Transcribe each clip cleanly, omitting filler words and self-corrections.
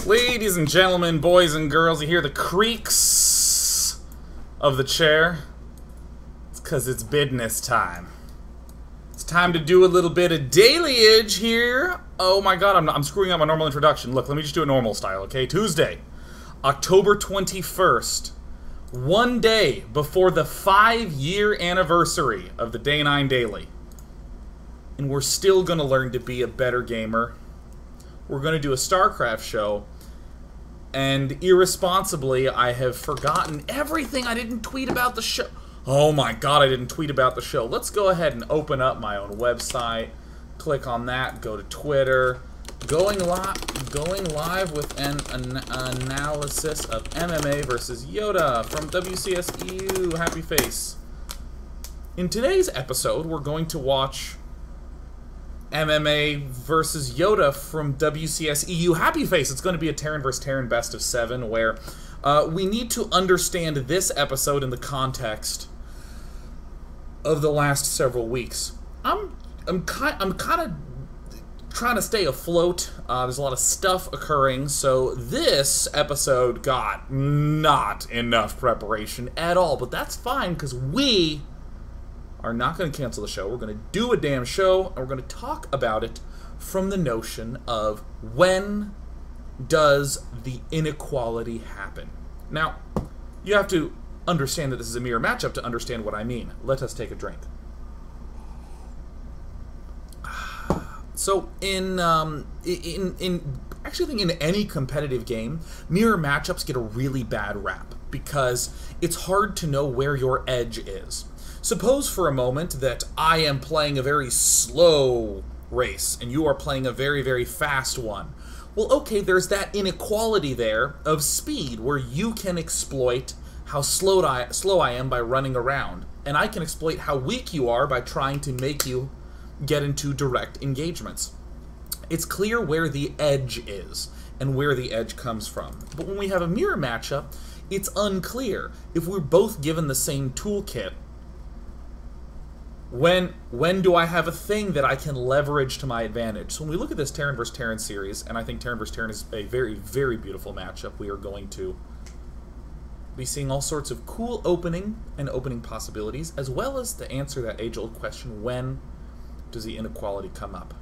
Ladies and gentlemen, boys and girls, you hear the creaks of the chair? It's because it's business time. It's time to do a little bit of dailyage here. Oh my god, I'm screwing up my normal introduction. Look, let me just do it normal style, okay? Tuesday, October 21st. One day before the 5-year anniversary of the Day 9 Daily. And we're still going to learn to be a better gamer. We're going to do a StarCraft show. And irresponsibly, I have forgotten everything I didn't tweet about the show. Oh my god, I didn't tweet about the show. Let's go ahead and open up my own website. Click on that, go to Twitter. Going live with an analysis of MMA versus YoDa from WCS EU. Happy face. In today's episode, we're going to watch MMA versus YoDa from WCS EU. Happy face. It's going to be a Terran versus Terran best of 7, where we need to understand this episode in the context of the last several weeks. I'm kind of trying to stay afloat. There's a lot of stuff occurring, so this episode got not enough preparation at all, but that's fine because we are not going to cancel the show. We're going to do a damn show, and we're going to talk about it from the notion of when does the inequality happen. Now, you have to understand that this is a mirror matchup to understand what I mean. Let us take a drink. So, actually, I think in any competitive game, mirror matchups get a really bad rap because it's hard to know where your edge is. Suppose for a moment that I am playing a very slow race and you are playing a very, very fast one. Well, okay, there's that inequality there of speed where you can exploit how slow I am by running around, and I can exploit how weak you are by trying to make you get into direct engagements. It's clear where the edge is and where the edge comes from. But when we have a mirror matchup, it's unclear. If we're both given the same toolkit, when do I have a thing that I can leverage to my advantage? So when we look at this Terran vs. Terran series, and I think Terran vs. Terran is a very, very beautiful matchup, we are going to be seeing all sorts of cool opening possibilities, as well as to answer that age-old question, when does the inequality come up?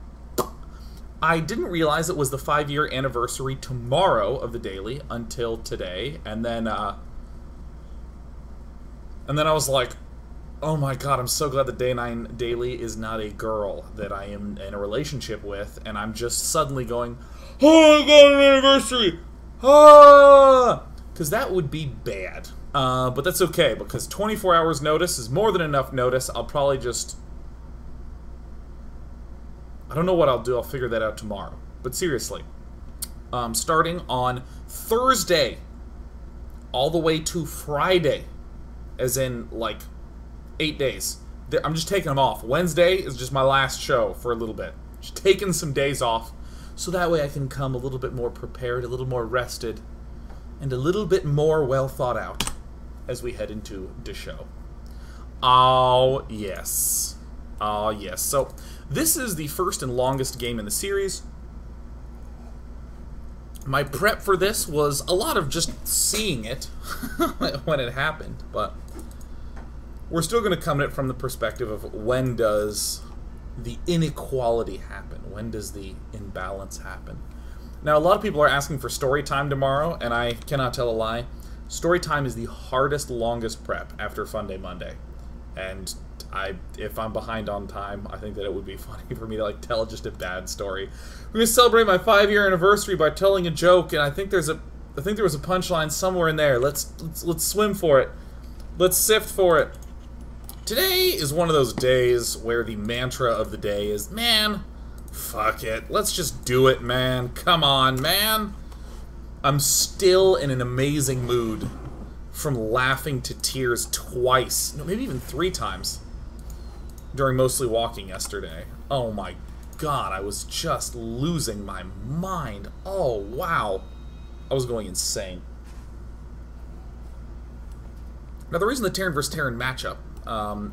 I didn't realize it was the 5-year anniversary tomorrow of the Daily until today, and then I was like, oh my god, I'm so glad the Day 9 Daily is not a girl that I am in a relationship with, and I'm just suddenly going, oh my god, an anniversary! Ah! Because that would be bad. But that's okay, because 24 hours notice is more than enough notice. I'll probably just... I don't know what I'll do. I'll figure that out tomorrow. But seriously, starting on Thursday all the way to Friday, as in, like, 8 days. I'm just taking them off. Wednesday is just my last show for a little bit. Just taking some days off, so that way I can come a little bit more prepared, a little more rested, and a little bit more well thought out as we head into the show. Oh, yes. Oh, yes. So, this is the first and longest game in the series. My prep for this was a lot of just seeing it when it happened, but we're still going to come at it from the perspective of when does the inequality happen? When does the imbalance happen? Now, a lot of people are asking for story time tomorrow, and I cannot tell a lie. Story time is the hardest, longest prep after Fun Day Monday. And if I'm behind on time, I think that it would be funny for me to tell just a bad story. We're going to celebrate my 5-year anniversary by telling a joke, and I think there was a punchline somewhere in there. Let's swim for it. Let's sift for it. Today is one of those days where the mantra of the day is, man, fuck it. Let's just do it, man. Come on, man. I'm still in an amazing mood from laughing to tears twice, no, maybe even 3 times during Mostly Walking yesterday. Oh my god, I was just losing my mind. Oh, wow. I was going insane. Now, the reason the Terran vs. Terran matchup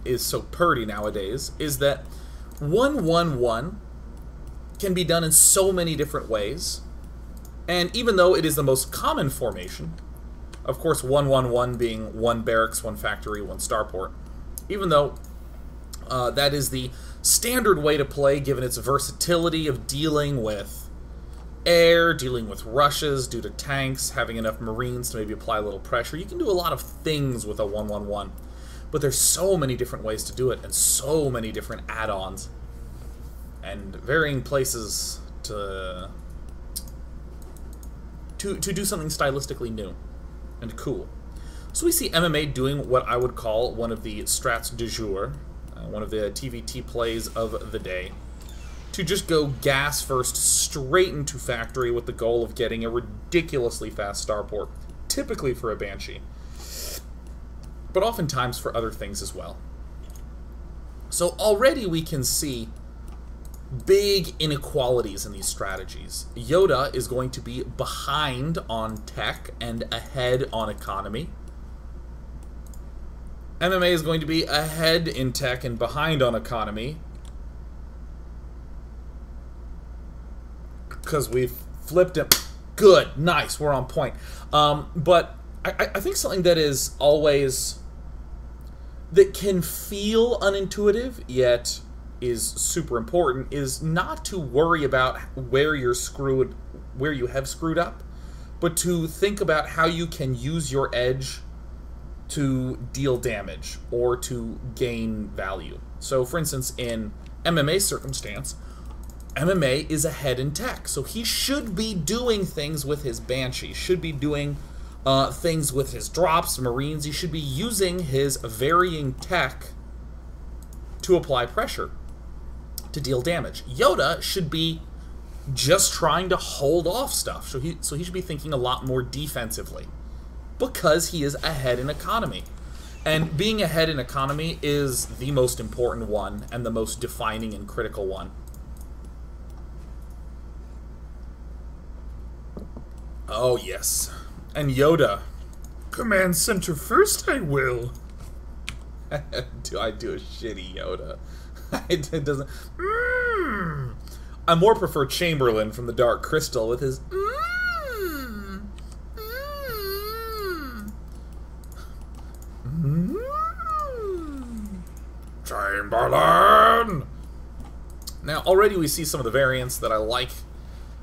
is so purdy nowadays is that 1-1-1 can be done in so many different ways And even though it is the most common formation, of course 1-1-1 being 1 barracks, 1 factory, 1 starport, even though that is the standard way to play given its versatility of dealing with air, dealing with rushes due to tanks, having enough marines to maybe apply a little pressure. You can do a lot of things with a 1-1-1, but there's so many different ways to do it and so many different add-ons and varying places to do something stylistically new and cool. So we see MMA doing what I would call one of the strats du jour, one of the TVT plays of the day, to just go gas first straight into factory with the goal of getting a ridiculously fast starport, typically for a Banshee, but oftentimes for other things as well. So already we can see big inequalities in these strategies. YoDa is going to be behind on tech and ahead on economy. MMA is going to be ahead in tech and behind on economy, because we've flipped it. Good, nice, we're on point. But I think something that is always, that can feel unintuitive, yet is super important, is not to worry about where you have screwed up, but to think about how you can use your edge to deal damage or to gain value. So for instance, in MMA circumstance, MMA is ahead in tech, so he should be doing things with his Banshee, should be doing things with his drops, marines. He should be using his varying tech to apply pressure, to deal damage. YoDa should be just trying to hold off stuff, so he should be thinking a lot more defensively, because he is ahead in economy. And being ahead in economy is the most important one, and the most defining and critical one. Oh yes. And YoDa, command center first, I will. Do I do a shitty YoDa? It doesn't. I more prefer Chamberlain from the Dark Crystal with his. Chamberlain. Now already we see some of the variants that I like.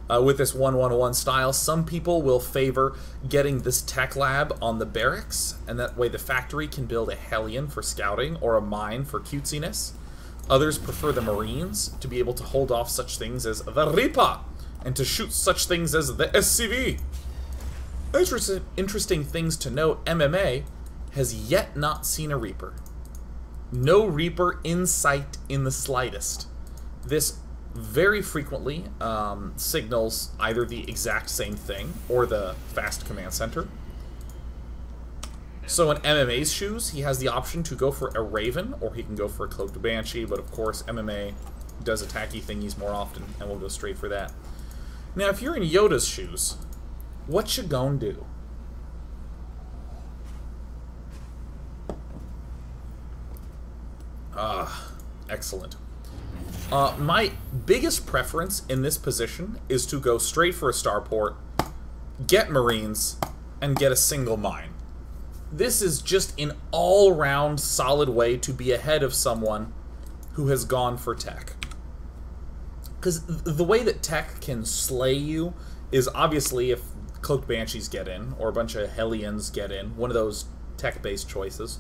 With this 1-1-1 style, some people will favor getting this tech lab on the barracks, and that way the factory can build a Hellion for scouting or a mine for cutesiness. Others prefer the Marines to be able to hold off such things as the Reaper, and to shoot such things as the SCV. Interesting things to note, MMA has yet not seen a Reaper. No Reaper in sight in the slightest. This very frequently signals either the exact same thing or the fast command center. So in MMA's shoes, he has the option to go for a Raven, or he can go for a Cloaked Banshee, but of course MMA does attacky thingies more often, and we'll go straight for that. Now if you're in YoDa's shoes, what you gonna do? Excellent. My biggest preference in this position is to go straight for a starport, get Marines, and get a single mine. This is just an all-round solid way to be ahead of someone who has gone for tech. Because the way that tech can slay you is obviously if Cloaked Banshees get in, or a bunch of Hellions get in, one of those tech-based choices.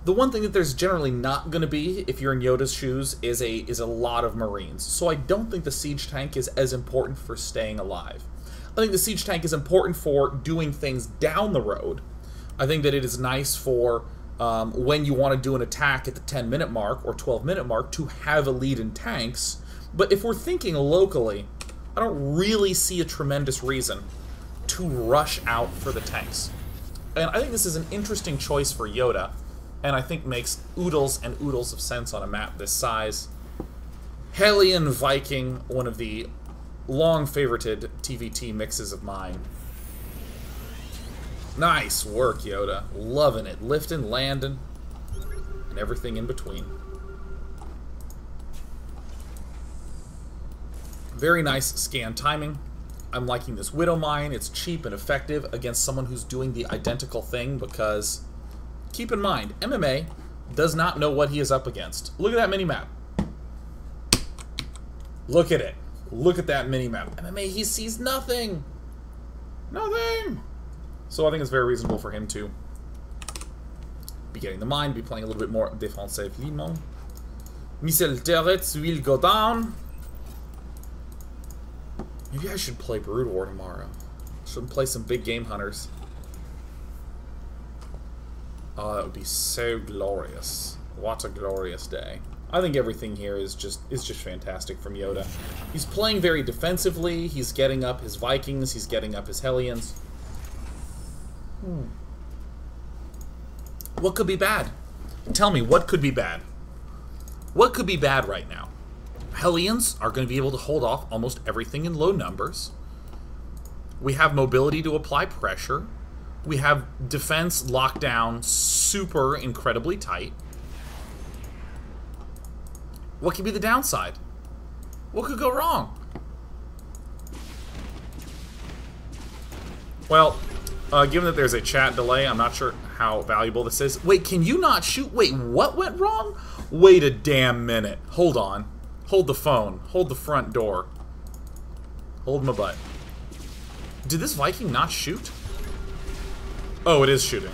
The one thing that there's generally not going to be, if you're in YoDa's shoes, is a lot of Marines. So I don't think the Siege Tank is as important for staying alive. I think the Siege Tank is important for doing things down the road. I think that it is nice for when you want to do an attack at the 10-minute mark or 12-minute mark to have a lead in tanks. But if we're thinking locally, I don't really see a tremendous reason to rush out for the tanks. And I think this is an interesting choice for YoDa, and I think makes oodles and oodles of sense on a map this size. Hellion Viking, one of the long favorited TVT mixes of mine. Nice work, YoDa. Loving it. Lifting, landing, and everything in between. Very nice scan timing. I'm liking this Widow Mine. It's cheap and effective against someone who's doing the identical thing because, keep in mind, MMA does not know what he is up against. Look at that mini-map. Look at it. Look at that mini-map. MMA, he sees nothing. Nothing. So I think it's very reasonable for him to be getting the mine, be playing a little bit more defensively. Missile turrets will go down. Maybe I should play Brood War tomorrow. Should play some big game hunters. Oh, that would be so glorious. What a glorious day. I think everything here is just fantastic from YoDa. He's playing very defensively. He's getting up his Vikings. He's getting up his Hellions. What could be bad? Tell me, what could be bad? What could be bad right now? Hellions are going to be able to hold off almost everything in low numbers. We have mobility to apply pressure. We have defense locked down super incredibly tight. What could be the downside? What could go wrong? Well, given that there's a chat delay, I'm not sure how valuable this is. Wait, can you not shoot? Wait, what went wrong? Wait a damn minute. Hold on. Hold the phone. Hold the front door. Hold my butt. Did this Viking not shoot? Oh, it is shooting.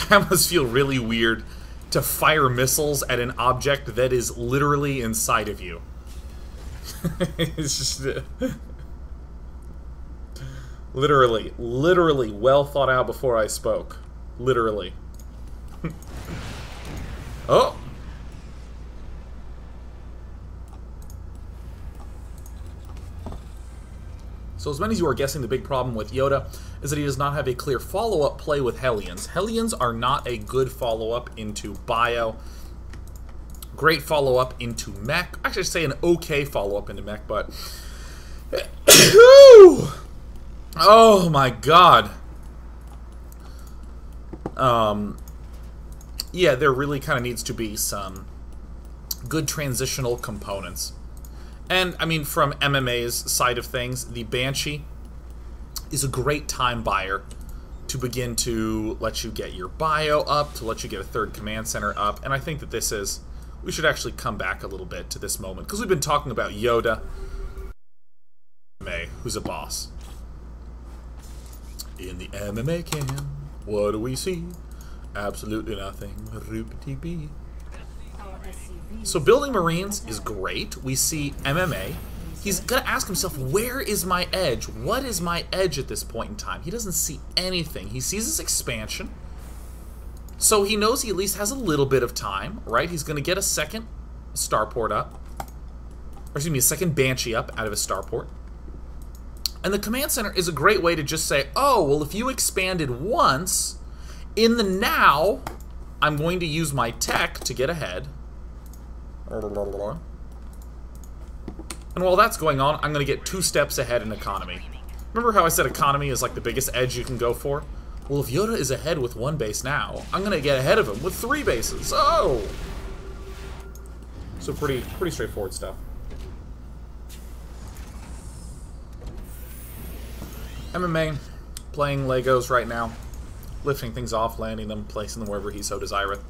That must feel really weird to fire missiles at an object that is literally inside of you. It's just... Literally well thought out before I spoke. Literally. Oh! So as many of you are guessing, the big problem with YoDa is that he does not have a clear follow-up play with Hellions. Hellions are not a good follow-up into Bio. Great follow-up into Mech. Actually, I should say an okay follow-up into Mech, but... Oh my god. Yeah, there really kind of needs to be some good transitional components. And, I mean, from MMA's side of things, the Banshee is a great time buyer to begin to let you get your bio up, to let you get a third command center up, and I think that this is... We should actually come back a little bit to this moment, because we've been talking about YoDa, who's a boss. In the MMA camp, what do we see? Absolutely nothing. Roop-a-tee-bee. So building Marines is great. We see MMA. He's gonna ask himself, where is my edge? What is my edge at this point in time? He doesn't see anything. He sees his expansion. So he knows he at least has a little bit of time, right? He's gonna get a second starport up. Or excuse me, a second Banshee up out of his starport. And the command center is a great way to just say, oh, well, if you expanded once, in the now, I'm going to use my tech to get ahead. And while that's going on, I'm going to get 2 steps ahead in economy. Remember how I said economy is like the biggest edge you can go for? Well, if YoDa is ahead with 1 base now, I'm going to get ahead of him with 3 bases. Oh! So pretty straightforward stuff. MMA, playing Legos right now. Lifting things off, landing them, placing them wherever he so desireth.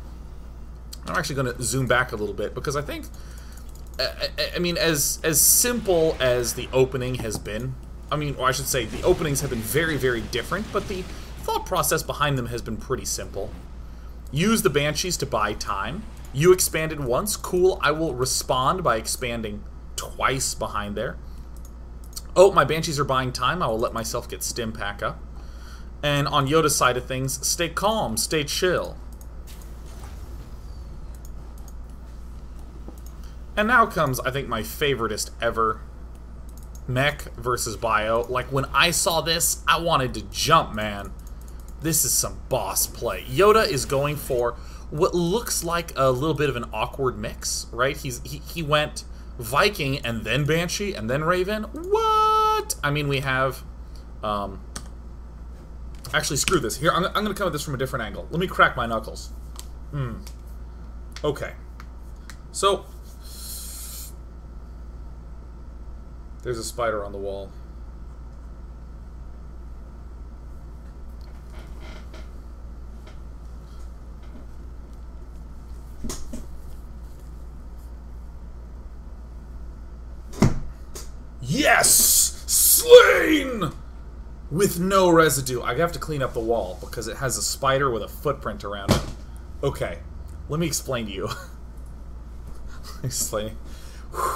I'm actually going to zoom back a little bit because I think, I mean, as simple as the opening has been, I mean, or I should say the openings have been very, very different, but the thought process behind them has been pretty simple. Use the Banshees to buy time. You expanded once, cool, I will respond by expanding twice behind there. Oh, my Banshees are buying time, I will let myself get stim pack up. And on YoDa's side of things, stay calm, stay chill. And now comes, I think, my favoritist ever. Mech versus Bio. Like, when I saw this, I wanted to jump, man. This is some boss play. YoDa is going for what looks like a little bit of an awkward mix, right? He went Viking and then Banshee and then Raven. What? I mean, we have... Actually, screw this. Here, I'm going to come at this from a different angle. Let me crack my knuckles. Okay. So... There's a spider on the wall. Yes! Slain! With no residue. I have to clean up the wall because it has a spider with a footprint around it. Okay, let me explain to you. Explain.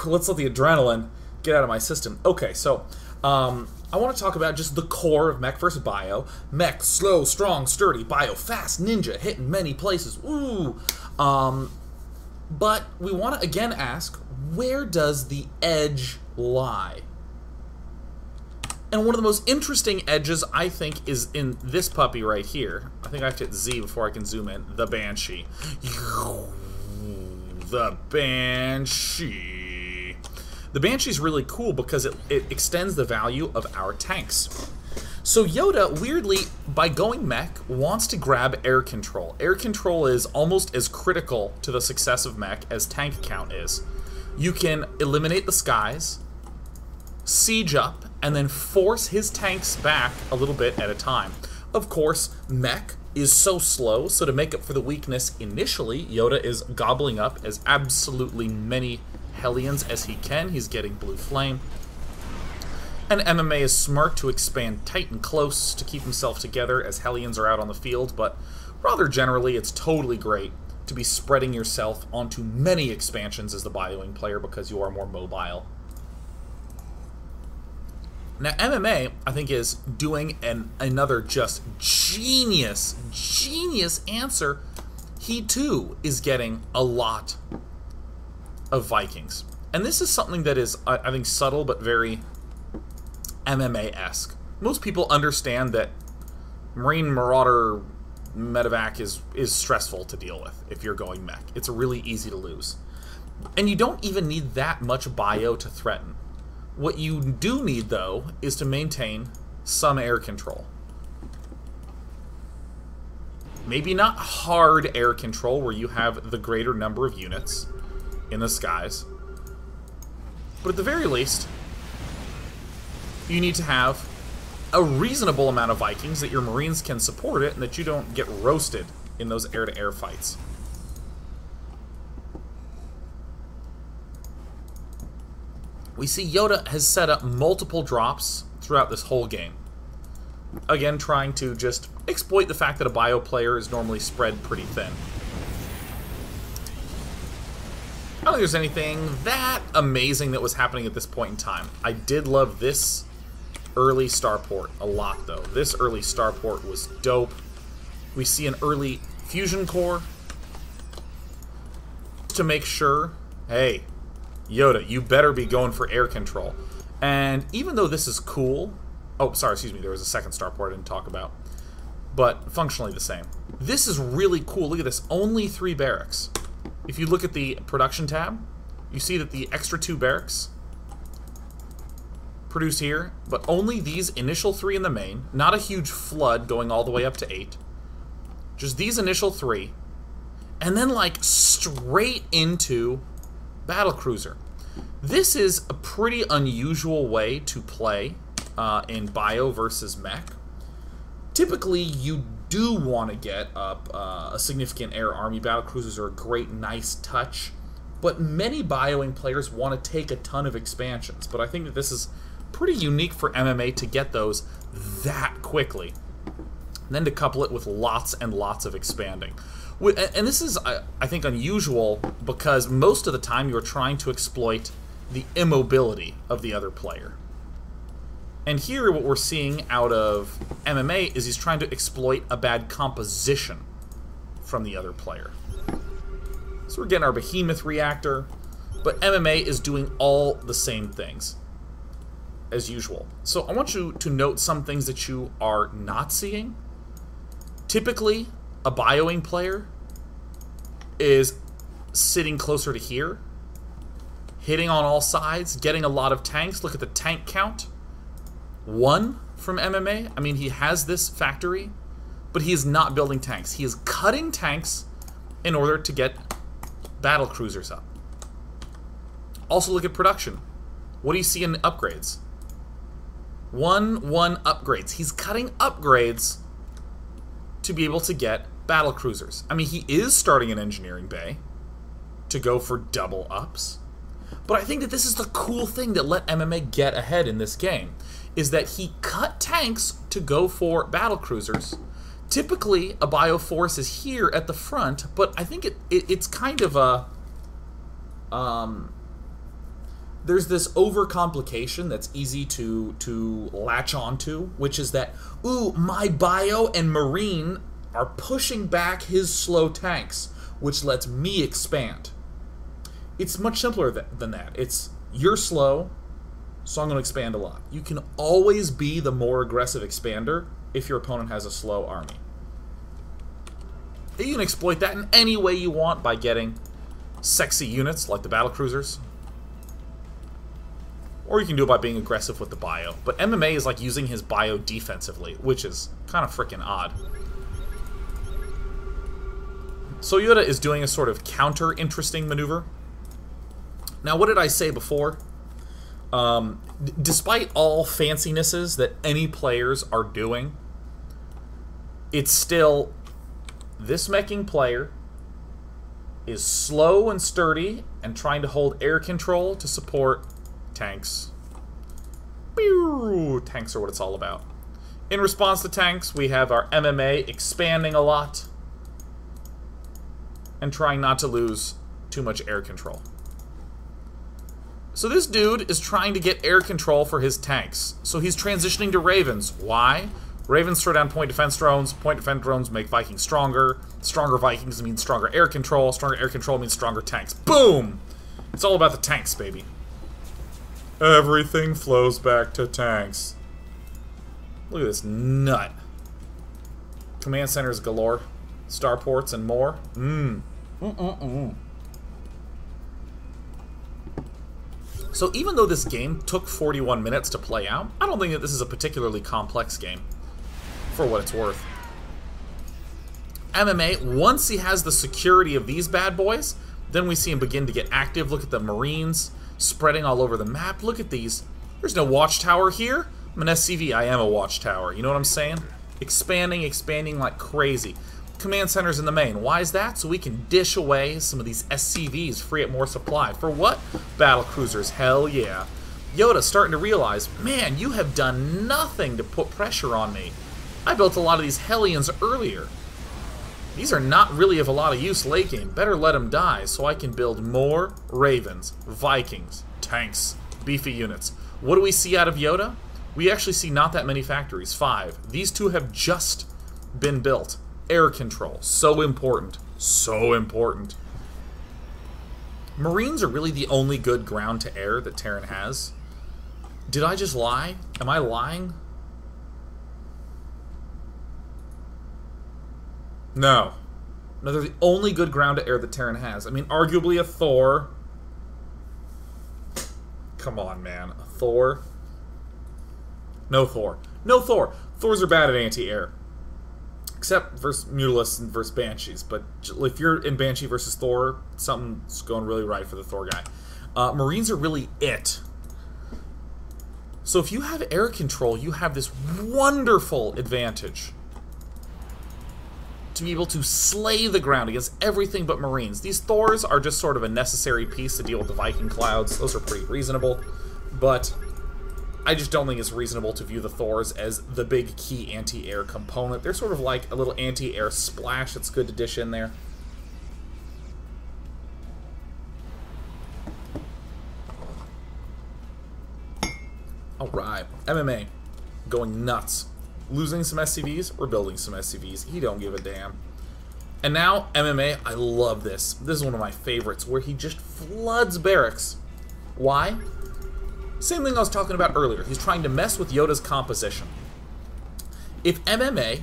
Let's let the adrenaline get out of my system. Okay, so I want to talk about just the core of mech versus bio. Mech, slow, strong, sturdy. Bio, fast, ninja, hitting many places. Ooh. But we want to again ask, where does the edge lie? And one of the most interesting edges, I think, is in this puppy right here. I think I have to hit Z before I can zoom in. The Banshee. The Banshee. The Banshee is really cool because it extends the value of our tanks. So YoDa, weirdly, by going mech, wants to grab air control. Air control is almost as critical to the success of mech as tank count is. You can eliminate the skies, siege up, and then force his tanks back a little bit at a time. Of course, mech is so slow, so to make up for the weakness initially, YoDa is gobbling up as absolutely many Hellions as he can. He's getting blue flame. And MMA is smart to expand tight and close to keep himself together as Hellions are out on the field, but rather generally, it's totally great to be spreading yourself onto many expansions as the bioing player because you are more mobile. Now, MMA, I think, is doing another just genius answer. He, too, is getting a lot of Vikings. And this is something that is, I think, subtle but very MMA-esque. Most people understand that Marine Marauder medevac is stressful to deal with if you're going mech. It's really easy to lose. And you don't even need that much bio to threaten. What you do need, though, is to maintain some air control. Maybe not hard air control where you have the greater number of units in the skies, but at the very least, you need to have a reasonable amount of Vikings that your Marines can support it and that you don't get roasted in those air-to-air fights. We see YoDa has set up multiple drops throughout this whole game. Again, trying to just exploit the fact that a bio player is normally spread pretty thin. I don't think there's anything that amazing that was happening at this point in time. I did love this early starport a lot, though. This early starport was dope. We see an early fusion core to make sure, hey, YoDa, you better be going for air control. And even though this is cool... Oh, sorry, excuse me, there was a second starport I didn't talk about. But functionally the same. This is really cool. Look at this. Only 3 barracks. If you look at the production tab, you see that the extra 2 barracks produce here, but only these initial 3 in the main. Not a huge flood going all the way up to 8. Just these initial 3. And then, like, straight into battlecruiser. This is a pretty unusual way to play in bio versus mech. Typically, you do want to get up a significant air army. Battlecruisers are a great, nice touch, but many bioing players want to take a ton of expansions. But I think that this is pretty unique for MMA to get those that quickly, and then to couple it with lots and lots of expanding. And this is, I think, unusual because most of the time you're trying to exploit the immobility of the other player. And here what we're seeing out of MMA is he's trying to exploit a bad composition from the other player. So we're getting our behemoth reactor, but MMA is doing all the same things as usual. So I want you to note some things that you are not seeing. Typically, a bioing player is sitting closer to here, hitting on all sides, getting a lot of tanks. Look at the tank count. 1 from MMA. I mean, he has this factory, but he is not building tanks. He is cutting tanks in order to get battle cruisers up. Also look at production. What do you see in upgrades? 1 upgrades. He's cutting upgrades to be able to get battle cruisers. I mean, he is starting an engineering bay to go for double ups, But I think that this is the cool thing that let MMA get ahead in this game, is that he cut tanks to go for battle cruisers. Typically, a Bioforce is here at the front, but I think it's kind of a... there's this overcomplication that's easy to latch onto, which is that, ooh, my Bio and Marine are pushing back his slow tanks, which lets me expand. It's much simpler than that. It's, you're slow, so I'm going to expand a lot. You can always be the more aggressive expander if your opponent has a slow army. You can exploit that in any way you want by getting sexy units like the battlecruisers. Or you can do it by being aggressive with the Bio. But MMA is like using his Bio defensively, which is kind of freaking odd. So YoDa is doing a sort of counter-interesting maneuver. Now, what did I say before? Despite all fancinesses that any players are doing, it's still, this meching player is slow and sturdy and trying to hold air control to support tanks. Pew! Tanks are what it's all about. In response to tanks, we have our MMA expanding a lot and trying not to lose too much air control. So this dude is trying to get air control for his tanks. So he's transitioning to Ravens. Why? Ravens throw down point defense drones. Point defense drones make Vikings stronger. Stronger Vikings means stronger air control. Stronger air control means stronger tanks. Boom! It's all about the tanks, baby. Everything flows back to tanks. Look at this nut. Command centers galore. Starports and more. So even though this game took 41 minutes to play out, I don't think that this is a particularly complex game, for what it's worth. MMA, once he has the security of these bad boys, then we see him begin to get active. Look at the Marines spreading all over the map. Look at these. There's no watchtower here. I'm an SCV. I am a watchtower. You know what I'm saying? Expanding like crazy. Command centers in the main. Why is that? So we can dish away some of these SCVs, free up more supply. For what? Battle cruisers. Hell yeah. YoDa's starting to realize, man, you have done nothing to put pressure on me. I built a lot of these Hellions earlier. These are not really of a lot of use late game. Better let them die so I can build more Ravens, Vikings, tanks, beefy units. What do we see out of YoDa? We actually see not that many factories. 5. These 2 have just been built. Air control. So important. So important. Marines are really the only good ground to air that Terran has. Did I just lie? Am I lying? No. No, they're the only good ground to air that Terran has. I mean, arguably a Thor. Come on, man. A Thor. No Thor. No Thor. Thors are bad at anti-air. Except versus Mutalisks and versus Banshees. But if you're in Banshee versus Thor, something's going really right for the Thor guy. Marines are really it. So if you have air control, you have this wonderful advantage to be able to slay the ground against everything but Marines. These Thors are just sort of a necessary piece to deal with the Viking clouds. Those are pretty reasonable. But I just don't think it's reasonable to view the Thors as the big key anti-air component. They're sort of like a little anti-air splash that's good to dish in there. Alright, MMA. Going nuts. Losing some SCVs or building some SCVs. He don't give a damn. And now, MMA, I love this. This is one of my favorites, where he just floods barracks. Why? Same thing I was talking about earlier. He's trying to mess with YoDa's composition. If MMA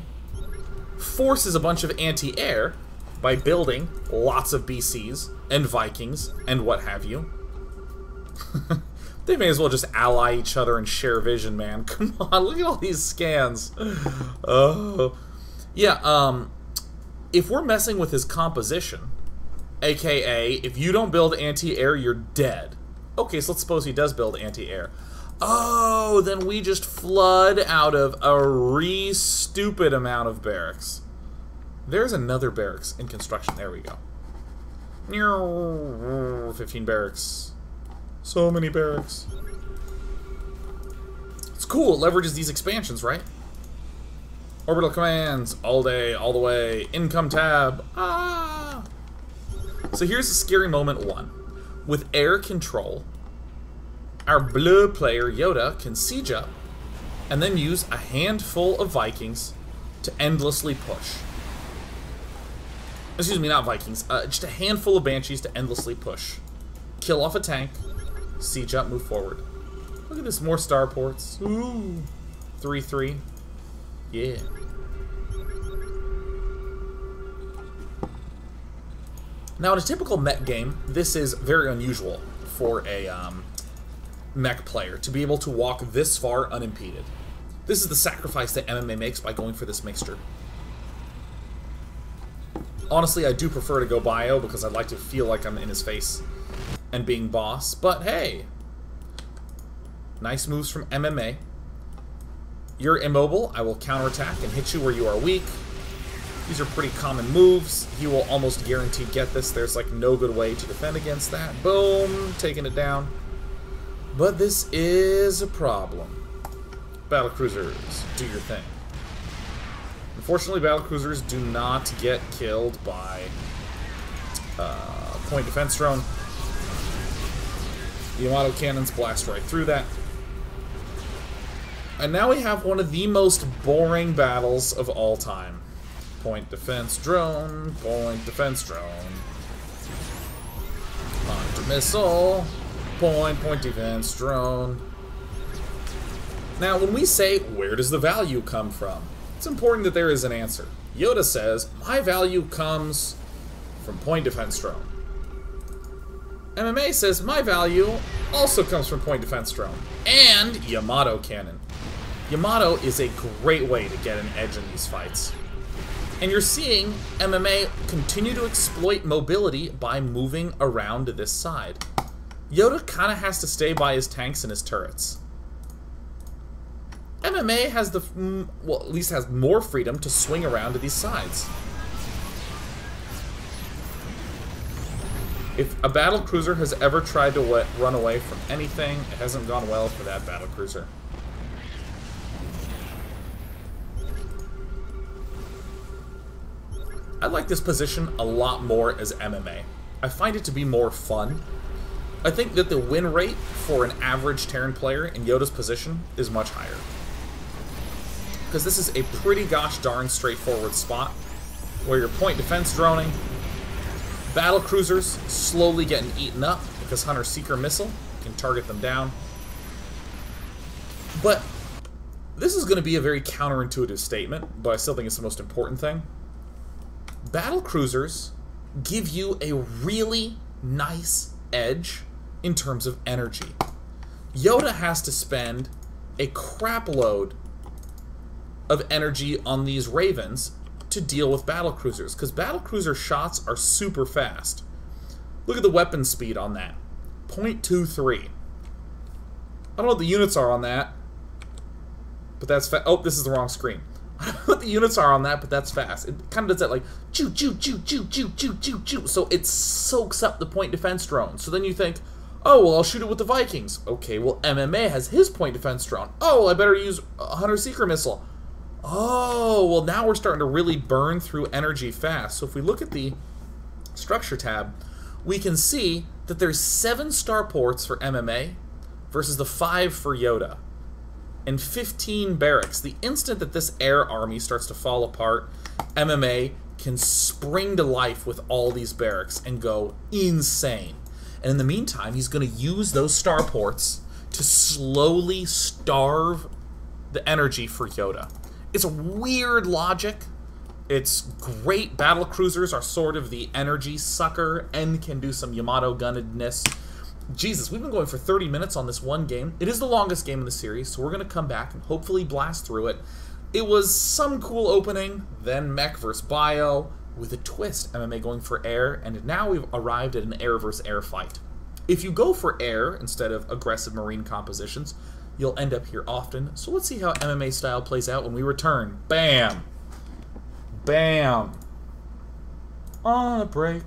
forces a bunch of anti-air by building lots of BCs and Vikings and what have you, they may as well just ally each other and share vision, man. Come on, look at all these scans. Oh. Yeah, if we're messing with his composition, aka, if you don't build anti-air, you're dead. Okay, so let's suppose he does build anti-air. Oh, then we just flood out of a stupid amount of barracks. There's another barracks in construction. There we go. 15 barracks. So many barracks. It's cool. It leverages these expansions, right? Orbital commands. All day, all the way. Income tab. Ah! So here's the scary moment 1. With air control, our blue player, YoDa, can siege up and then use a handful of Vikings to endlessly push. Excuse me, not Vikings. Just a handful of Banshees to endlessly push. Kill off a tank, siege up, move forward. Look at this, more starports. Ooh. 3-3. Yeah. Now, in a typical mech game, this is very unusual for a mech player to be able to walk this far unimpeded. This is the sacrifice that MMA makes by going for this mixture. Honestly, I do prefer to go bio because I'd like to feel like I'm in his face and being boss, but hey. Nice moves from MMA. You're immobile, I will counterattack and hit you where you are weak. These are pretty common moves. He will almost guarantee get this. There's like no good way to defend against that. Boom, taking it down. But this is a problem. Battlecruisers, do your thing. Unfortunately, battlecruisers do not get killed by point defense drone. The Yamato cannons blast right through that. And now we have one of the most boring battles of all time. Point defense drone, point defense drone. Hunter missile, point defense drone. Now, when we say, where does the value come from? It's important that there is an answer. YoDa says, my value comes from point defense drone. MMA says, my value also comes from point defense drone. And Yamato cannon. Yamato is a great way to get an edge in these fights. And you're seeing MMA continue to exploit mobility by moving around to this side. YoDa kind of has to stay by his tanks and his turrets. MMA has the, well, at least has more freedom to swing around to these sides. If a battlecruiser has ever tried to run away from anything, it hasn't gone well for that battlecruiser. I like this position a lot more as MMA. I find it to be more fun. I think that the win rate for an average Terran player in YoDa's position is much higher. Because this is a pretty gosh darn straightforward spot where your point defense droning, battlecruisers slowly getting eaten up because Hunter Seeker missile can target them down. But this is going to be a very counterintuitive statement, but I still think it's the most important thing. Battlecruisers give you a really nice edge in terms of energy. YoDa has to spend a crap load of energy on these Ravens to deal with battlecruisers, because battlecruiser shots are super fast. Look at the weapon speed on that. 0.23. I don't know what the units are on that, but that's fast. Oh, this is the wrong screen. I don't know what the units are on that, but that's fast. It kind of does that like, choo, choo, choo, choo, choo, choo, choo, choo. So it soaks up the point defense drone. So then you think, oh, well, I'll shoot it with the Vikings. Okay, well, MMA has his point defense drone. Oh, well, I better use a Hunter Seeker missile. Oh, well, now we're starting to really burn through energy fast. So if we look at the structure tab, we can see that there's 7 starports for MMA versus the 5 for YoDa. And 15 barracks. The instant that this air army starts to fall apart, MMA can spring to life with all these barracks and go insane. And in the meantime, he's going to use those starports to slowly starve the energy for YoDa. It's a weird logic. It's great. Battlecruisers are sort of the energy sucker and can do some Yamato gunnedness. Jesus, we've been going for 30 minutes on this one game. It is the longest game in the series, so we're going to come back and hopefully blast through it. It was some cool opening, then mech versus bio, with a twist, MMA going for air, and now we've arrived at an air versus air fight. If you go for air instead of aggressive marine compositions, you'll end up here often. So let's see how MMA style plays out when we return. Bam! Bam! On a break.